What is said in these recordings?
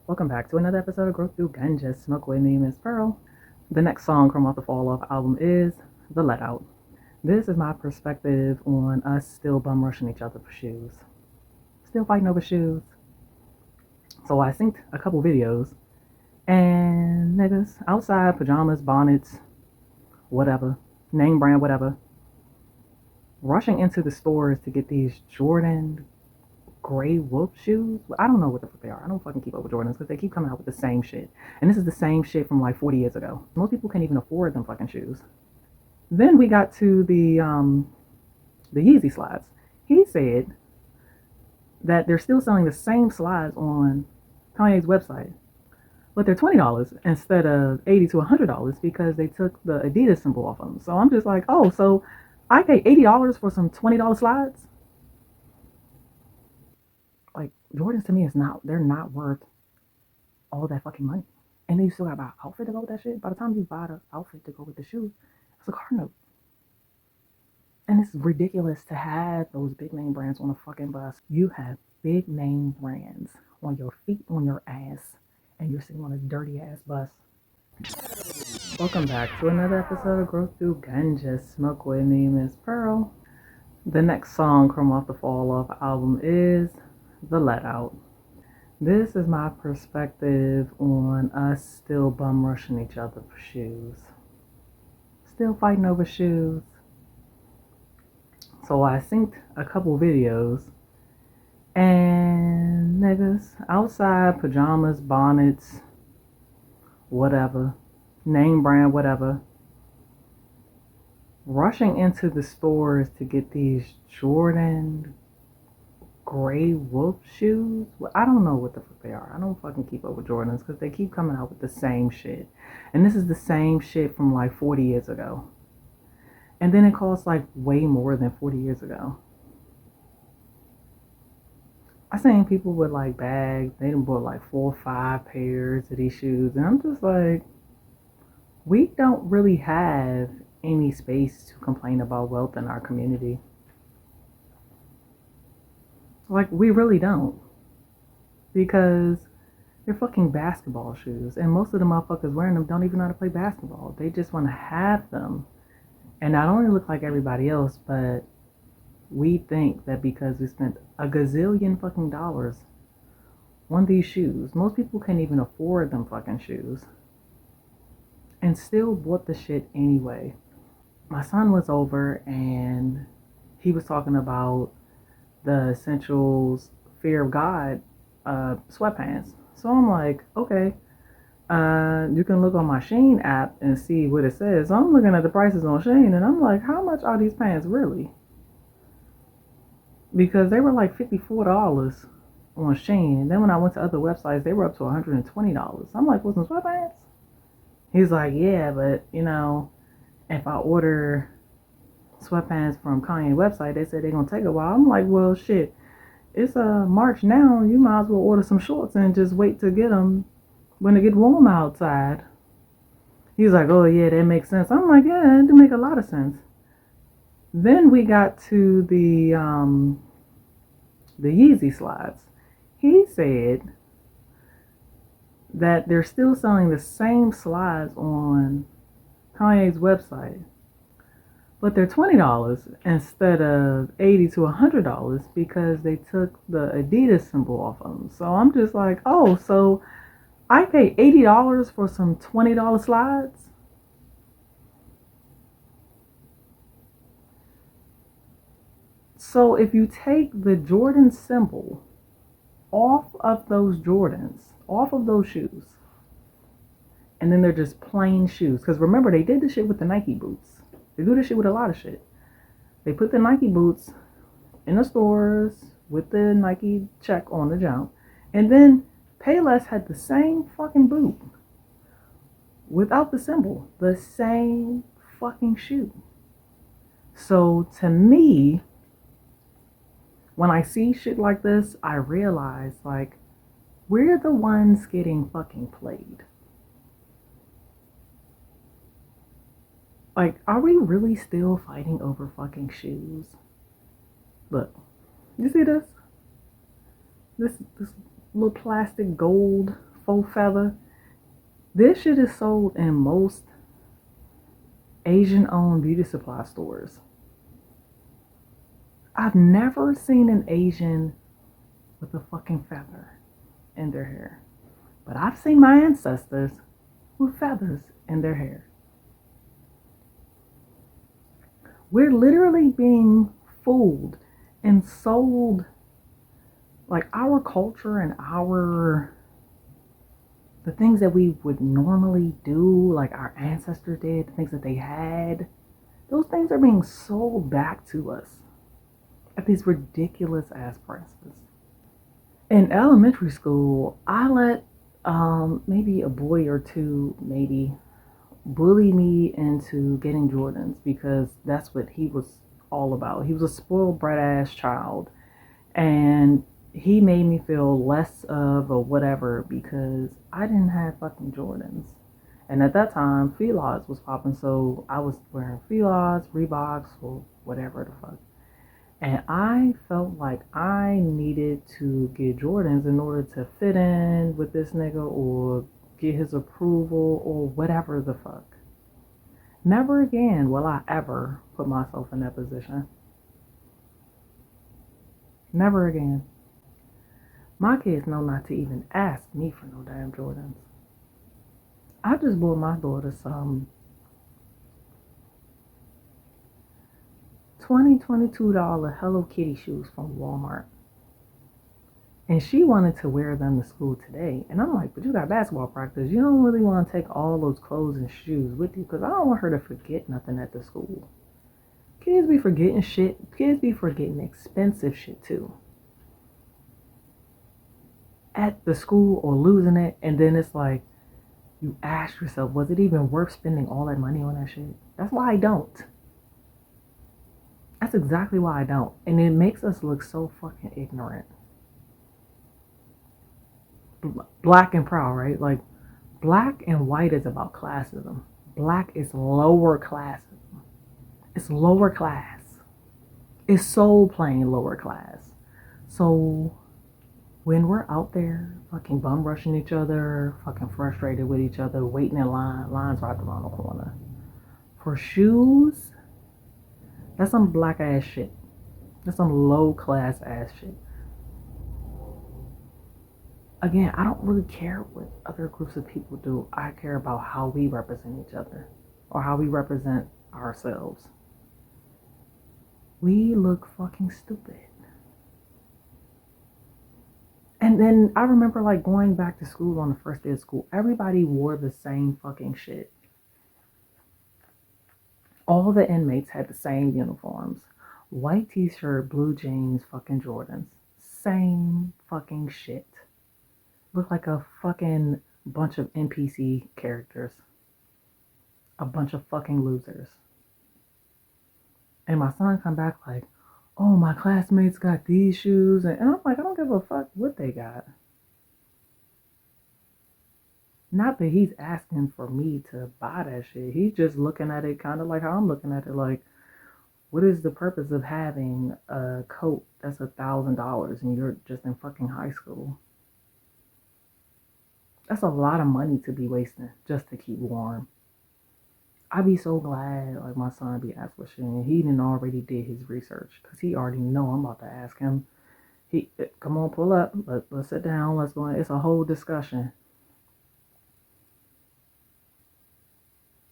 Welcome back to another episode of Growth Through Ganja. Smoke with me, Miss Pearl. The next song from off the Fall Off album is The Let Out. This is my perspective on us still bum rushing each other for shoes. Still fighting over shoes. So I synced a couple videos, and niggas outside, pajamas, bonnets, whatever, name brand, whatever, rushing into the stores to get these Jordan gray wolf shoes. I don't know what the fuck they are. I don't fucking keep up with Jordans because they keep coming out with the same shit. And this is the same shit from like 40 years ago. Most people can't even afford them fucking shoes. Then we got to the Yeezy slides. He said that they're still selling the same slides on Kanye's website, but they're $20 instead of $80 to $100 because they took the Adidas symbol off them. So I'm just like, oh, so I pay $80 for some $20 slides? Like Jordans to me they're not worth all that fucking money. And then you still gotta buy an outfit to go with that shit. By the time you buy the outfit to go with the shoes, it's a car note. And it's ridiculous to have those big name brands on a fucking bus. You have big name brands on your feet, on your ass, and you're sitting on a dirty ass bus. Welcome back to another episode of Growth Through Ganja. Smoke with me, Miss Pearl. The next song from off the Fall Off album is The Let Out. This is my perspective on us still bum rushing each other for shoes. Still fighting over shoes. So I synced a couple videos, and niggas outside, pajamas, bonnets, whatever, name brand, whatever, rushing into the stores to get these Jordan gray wolf shoes. I don't know what the fuck they are. I don't fucking keep up with Jordans because they keep coming out with the same shit. And this is the same shit from like 40 years ago. And then it costs like way more than 40 years ago. I seen people with like bags, they done bought like 4 or 5 pairs of these shoes. And I'm just like, we don't really have any space to complain about wealth in our community. Like, we really don't. Because they're fucking basketball shoes. And most of the motherfuckers wearing them don't even know how to play basketball. They just want to have them. And not only look like everybody else, but we think that because we spent a gazillion fucking dollars on these shoes, most people can't even afford them fucking shoes, and still bought the shit anyway. My son was over and he was talking about the Essentials Fear of God sweatpants. So I'm like, okay, you can look on my Shein app and see what it says. So I'm looking at the prices on Shein and I'm like, how much are these pants really? Because they were like $54 on Shein. And then when I went to other websites, they were up to $120. I'm like, what's some sweatpants? He's like, yeah, but you know, if I order sweatpants from Kanye website, they said they're gonna take a while. I'm like, well, shit, it's March now. You might as well order some shorts and just wait to get them when it get warm outside. He's like, oh yeah, that makes sense. I'm like, yeah, it do make a lot of sense. Then we got to the Yeezy slides. He said that they're still selling the same slides on Kanye's website, but they're $20 instead of $80 to $100 because they took the Adidas symbol off of them. So I'm just like, oh, so I pay $80 for some $20 slides? So if you take the Jordan symbol off of those Jordans, off of those shoes, and then they're just plain shoes, because remember, they did this shit with the Nike boots. They do this shit with a lot of shit. They put the Nike boots in the stores with the Nike check on the jump, and then Payless had the same fucking boot without the symbol, the same fucking shoe. So to me, when I see shit like this, I realize, like, we're the ones getting fucking played. Like, are we really still fighting over fucking shoes? Look, you see this? This little plastic gold faux feather. This shit is sold in most Asian owned beauty supply stores. I've never seen an Asian with a fucking feather in their hair. But I've seen my ancestors with feathers in their hair. We're literally being fooled and sold like our culture and the things that we would normally do, like our ancestors did, the things that they had, those things are being sold back to us at these ridiculous ass prices. In elementary school, I let maybe a boy or two maybe bully me into getting Jordans because that's what he was all about. He was a spoiled brat ass child, and he made me feel less of a whatever because I didn't have fucking Jordans. And at that time, Fila's was popping, so I was wearing Fila's, Reeboks, or whatever the fuck. And I felt like I needed to get Jordans in order to fit in with this nigga or get his approval or whatever the fuck. Never again will I ever put myself in that position. Never again. My kids know not to even ask me for no damn Jordans. I just bought my daughter some $22 Hello Kitty shoes from Walmart. And she wanted to wear them to school today. And I'm like, but you got basketball practice. You don't really want to take all those clothes and shoes with you because I don't want her to forget nothing at the school. Kids be forgetting shit. Kids be forgetting expensive shit too. At the school or losing it. And then it's like, you ask yourself, was it even worth spending all that money on that shit? That's why I don't. That's exactly why I don't. And it makes us look so fucking ignorant. Black and proud, right? Like, black and white is about classism. Black is lower classism. It's lower class. It's so plain lower class. So when we're out there fucking bum rushing each other, fucking frustrated with each other, waiting in lines right around the corner for shoes, that's some black ass shit. That's some low class ass shit. Again, I don't really care what other groups of people do. I care about how we represent each other or how we represent ourselves. We look fucking stupid. And then I remember like going back to school on the first day of school, everybody wore the same fucking shit. All the inmates had the same uniforms. White t-shirt, blue jeans, fucking Jordans. Same fucking shit. Look like a fucking bunch of NPC characters. A bunch of fucking losers. And my son come back like, oh, my classmates got these shoes. And I'm like, I don't give a fuck what they got. Not that he's asking for me to buy that shit. He's just looking at it kind of like how I'm looking at it. Like, what is the purpose of having a coat that's $1,000 and you're just in fucking high school? That's a lot of money to be wasting just to keep warm. I'd be so glad like my son be asked for shit and he didn't already did his research because he already know I'm about to ask him. He come on, pull up. Let's sit down. Let's go. It's a whole discussion.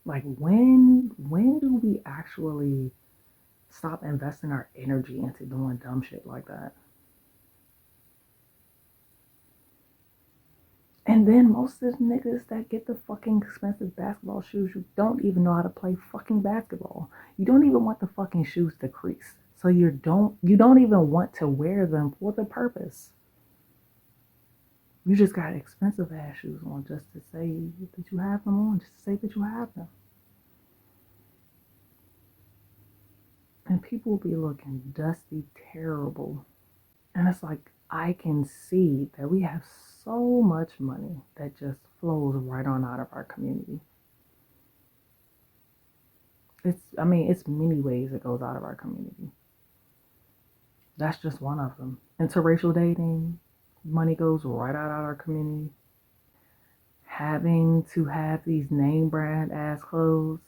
Like when do we actually stop investing our energy into doing dumb shit like that? And then most of the niggas that get the fucking expensive basketball shoes, you don't even know how to play fucking basketball. You don't even want the fucking shoes to crease. So you don't even want to wear them for the purpose. You just got expensive ass shoes on just to say that you have them on, just to say that you have them. And people be looking dusty, terrible. And it's like I can see that we have so much money that just flows right on out of our community. It's many ways it goes out of our community. That's just one of them. Interracial dating, money goes right out of our community. having to have these name brand ass clothes.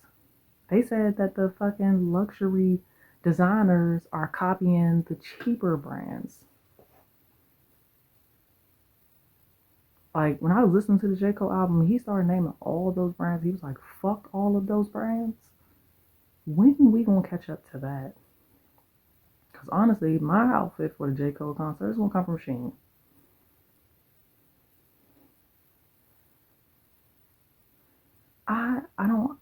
They said that the fucking luxury designers are copying the cheaper brands. Like when I was listening to the J. Cole album, he started naming all those brands. He was like, fuck all of those brands. When we gonna catch up to that? Because honestly, my outfit for the J. Cole concert is gonna come from Shein. I don't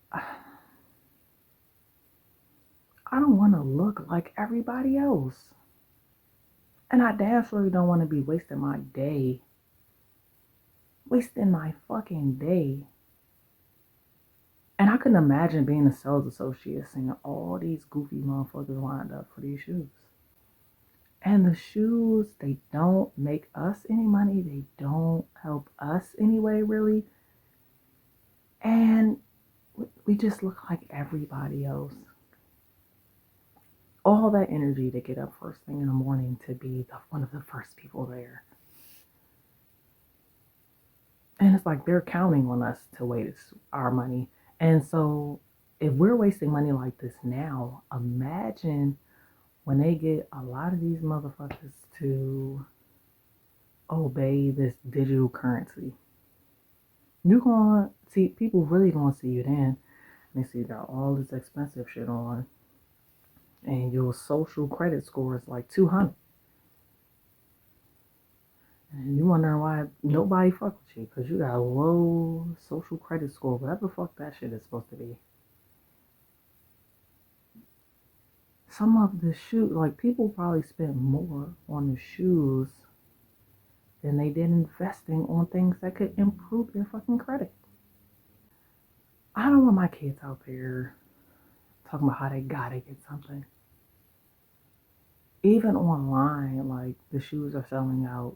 I don't want to look like everybody else. And I damn sure don't want to be wasting my fucking day. And I couldn't imagine being a sales associate seeing all these goofy motherfuckers lined up for these shoes. And the shoes, they don't make us any money. They don't help us anyway, really. And we just look like everybody else. All that energy to get up first thing in the morning to be one of the first people there. And it's like they're counting on us to waste our money. And so if we're wasting money like this now, imagine when they get a lot of these motherfuckers to obey this digital currency. You're gonna see people really gonna see you then. They see you got all this expensive shit on, and your social credit score is like 200. And you wondering why nobody fuck with you because you got a low social credit score, whatever the fuck that shit is supposed to be. Some of the shoes, like people probably spent more on the shoes than they did investing on things that could improve their fucking credit. I don't want my kids out there talking about how they gotta get something. Even online, like the shoes are selling out.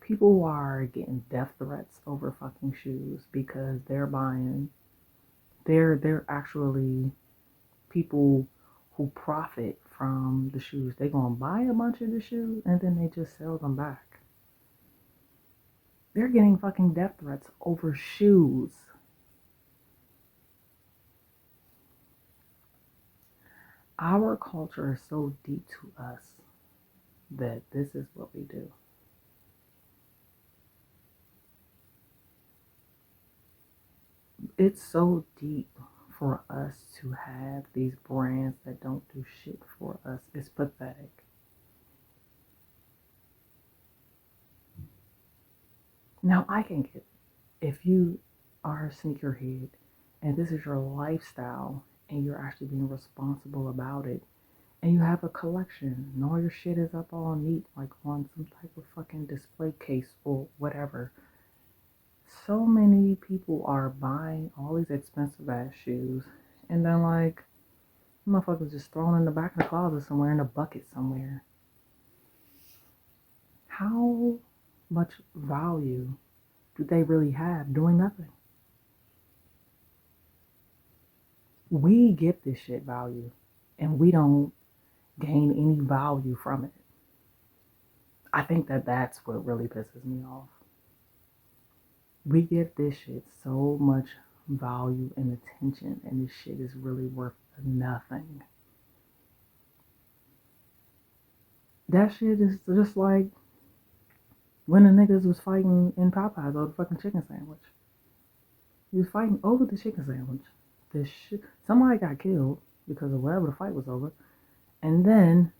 People are getting death threats over fucking shoes because they're buying. They're actually people who profit from the shoes. They're gonna buy a bunch of the shoes and then they just sell them back. They're getting fucking death threats over shoes. Our culture is so deep to us that this is what we do. It's so deep for us to have these brands that don't do shit for us. It's pathetic. Now, I can get if you are a sneakerhead and this is your lifestyle and you're actually being responsible about it and you have a collection and all your shit is up all neat like on some type of fucking display case or whatever. So many people are buying all these expensive ass shoes and then like motherfuckers just thrown in the back of the closet somewhere in a bucket somewhere. How much value do they really have doing nothing? We give this shit value and we don't gain any value from it. I think that that's what really pisses me off. We give this shit so much value and attention, and this shit is really worth nothing. That shit is just like when the niggas was fighting in Popeyes over the fucking chicken sandwich. He was fighting over the chicken sandwich. This shit, somebody got killed because of whatever the fight was over, and then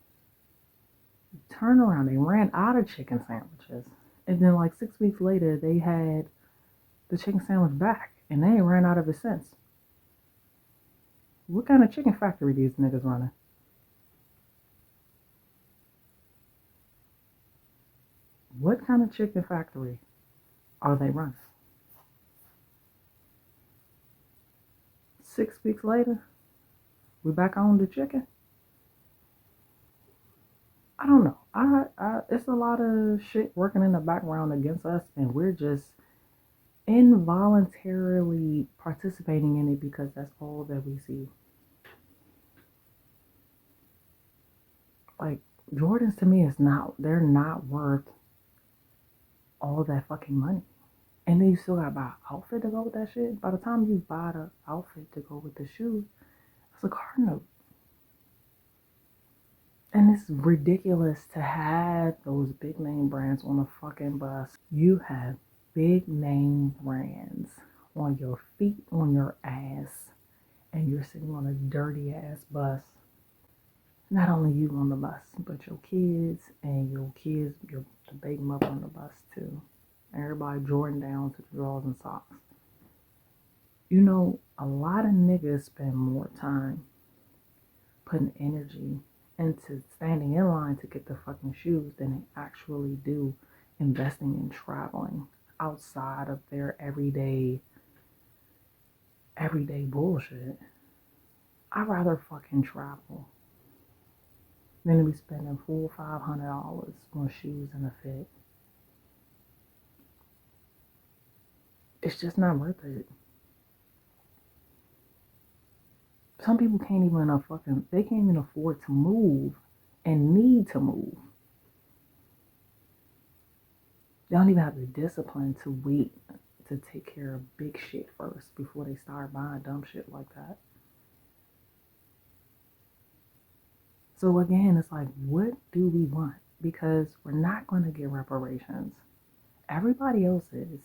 turn around, they ran out of chicken sandwiches, and then like 6 weeks later, they had the chicken sandwich back, and they ain't ran out of it since. What kind of chicken factory these niggas running? What kind of chicken factory are they running? 6 weeks later, we back on the chicken. I don't know. It's a lot of shit working in the background against us, and we're just involuntarily participating in it because that's all that we see. Like Jordans to me is not. They're not worth all that fucking money. And then you still gotta buy an outfit to go with that shit. By the time you buy the outfit to go with the shoes, it's a car note. And it's ridiculous to have those big name brands on a fucking bus. You have big name brands on your feet, on your ass, and you're sitting on a dirty ass bus. Not only you on the bus, but your kids and the baby mother on the bus too. Everybody Jordan down to the drawers and socks. You know, a lot of niggas spend more time putting energy into standing in line to get the fucking shoes than they actually do investing in traveling outside of their everyday bullshit. I'd rather fucking travel than to be spending $400-$500 on shoes and a fit. It's just not worth it. Some people can't even afford to move and need to move. They don't even have the discipline to wait to take care of big shit first before they start buying dumb shit like that. So again, it's like, what do we want? Because we're not going to get reparations. Everybody else is.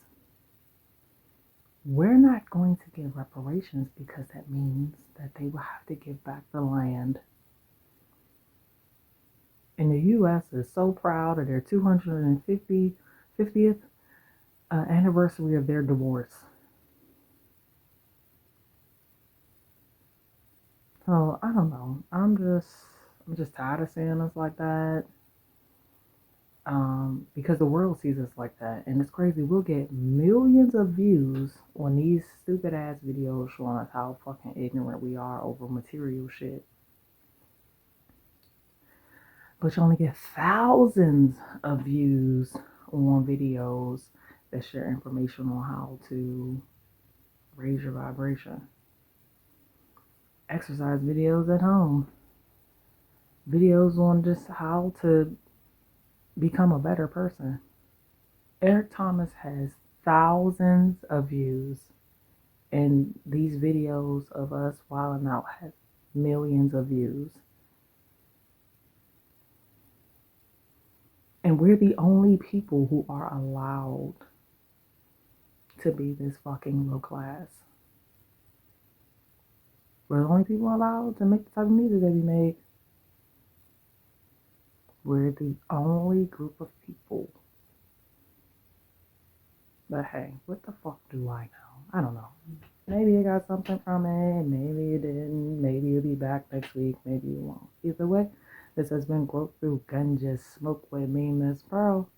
We're not going to get reparations because that means that they will have to give back the land. And the U.S. is so proud of their 250th anniversary of their divorce. So I don't know. I'm just tired of seeing us like that. Because the world sees us like that, and it's crazy. We'll get millions of views on these stupid ass videos showing us how fucking ignorant we are over material shit. But you only get thousands of views on videos that share information on how to raise your vibration. Exercise videos at home. Videos on just how to become a better person. Eric Thomas has thousands of views, and these videos of us wilding out have millions of views. And we're the only people who are allowed to be this fucking low class. We're the only people allowed to make the type of music that we make. We're the only group of people. But hey, what the fuck do I know? I don't know. Maybe you got something from it. Maybe you didn't. Maybe you'll be back next week. Maybe you won't. Either way, this has been Growth Through Ganja Smoke with me, Miss Pearl.